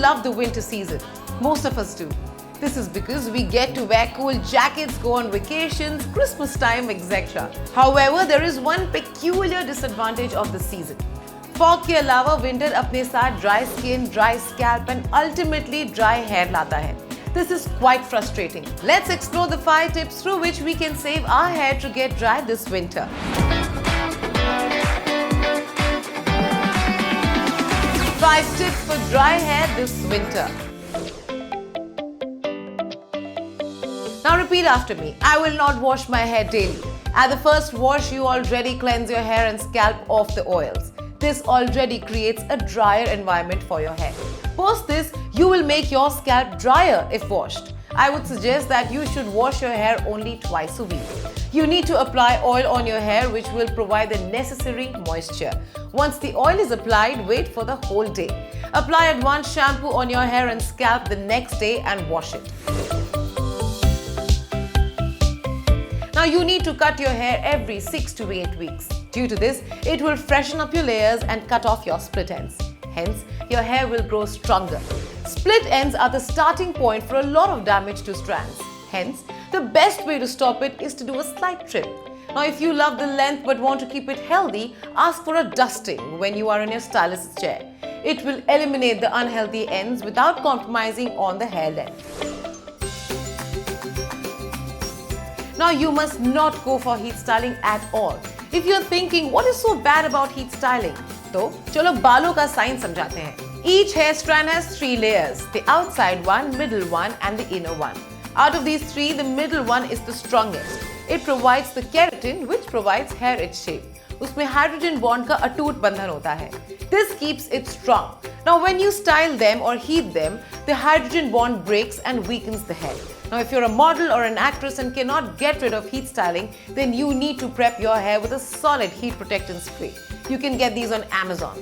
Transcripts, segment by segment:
love the winter season. Most of us do. This is because we get to wear cool jackets, go on vacations, Christmas time, etc. However, there is one peculiar disadvantage of the season. Fog के अलावा winter अपने साथ dry skin, dry scalp and ultimately dry hair लाता है. This is quite frustrating. Let's explore the 5 tips through which we can save our hair to get dry this winter. 5 tips for dry hair this winter. Now repeat after me. I will not wash my hair daily. At the first wash, you already cleanse your hair and scalp of the oils. This already creates a drier environment for your hair. Post this, you will make your scalp drier if washed. I would suggest that you should wash your hair only twice a week. You need to apply oil on your hair which will provide the necessary moisture. Once the oil is applied, wait for the whole day. Apply advanced shampoo on your hair and scalp the next day and wash it. Now you need to cut your hair every 6 to 8 weeks. Due to this, it will freshen up your layers and cut off your split ends. Hence, your hair will grow stronger. Split ends are the starting point for a lot of damage to strands. Hence, the best way to stop it is to do a slight trim. Now, if you love the length but want to keep it healthy, ask for a dusting when you are in your stylist's chair. It will eliminate the unhealthy ends without compromising on the hair length. Now, you must not go for heat styling at all. If you're thinking, what is so bad about heat styling? तो चलो बालों का sign समझाते हैं. Each hair strand has 3 layers, the outside one, middle one and the inner one. Out of these 3, the middle one is the strongest. It provides the keratin which provides hair its shape. उसमें hydrogen bond का अटूट बंधन होता है. This keeps it strong. Now when you style them or heat them, the hydrogen bond breaks and weakens the hair. Now if you're a model or an actress and cannot get rid of heat styling, then you need to prep your hair with a solid heat protectant spray. You can get these on Amazon.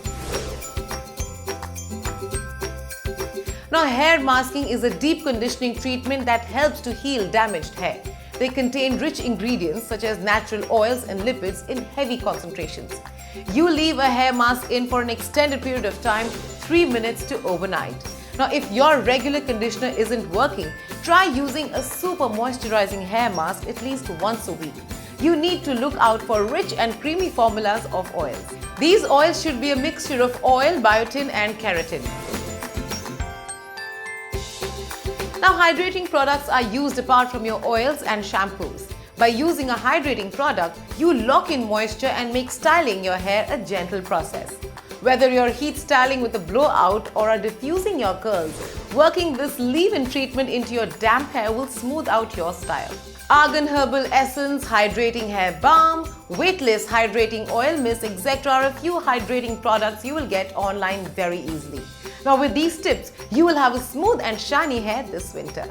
Now hair masking is a deep conditioning treatment that helps to heal damaged hair. They contain rich ingredients such as natural oils and lipids in heavy concentrations. You leave a hair mask in for an extended period of time, 3 minutes to overnight. Now if your regular conditioner isn't working, try using a super moisturizing hair mask at least once a week. You need to look out for rich and creamy formulas of oils. These oils should be a mixture of oil, biotin and keratin. Now hydrating products are used apart from your oils and shampoos. By using a hydrating product, you lock in moisture and make styling your hair a gentle process. Whether you're heat styling with a blowout or are diffusing your curls, working this leave-in treatment into your damp hair will smooth out your style. Argan Herbal Essence, Hydrating Hair Balm, Weightless Hydrating Oil Mist, etc. are a few hydrating products you will get online very easily. Now with these tips, you will have a smooth and shiny hair this winter.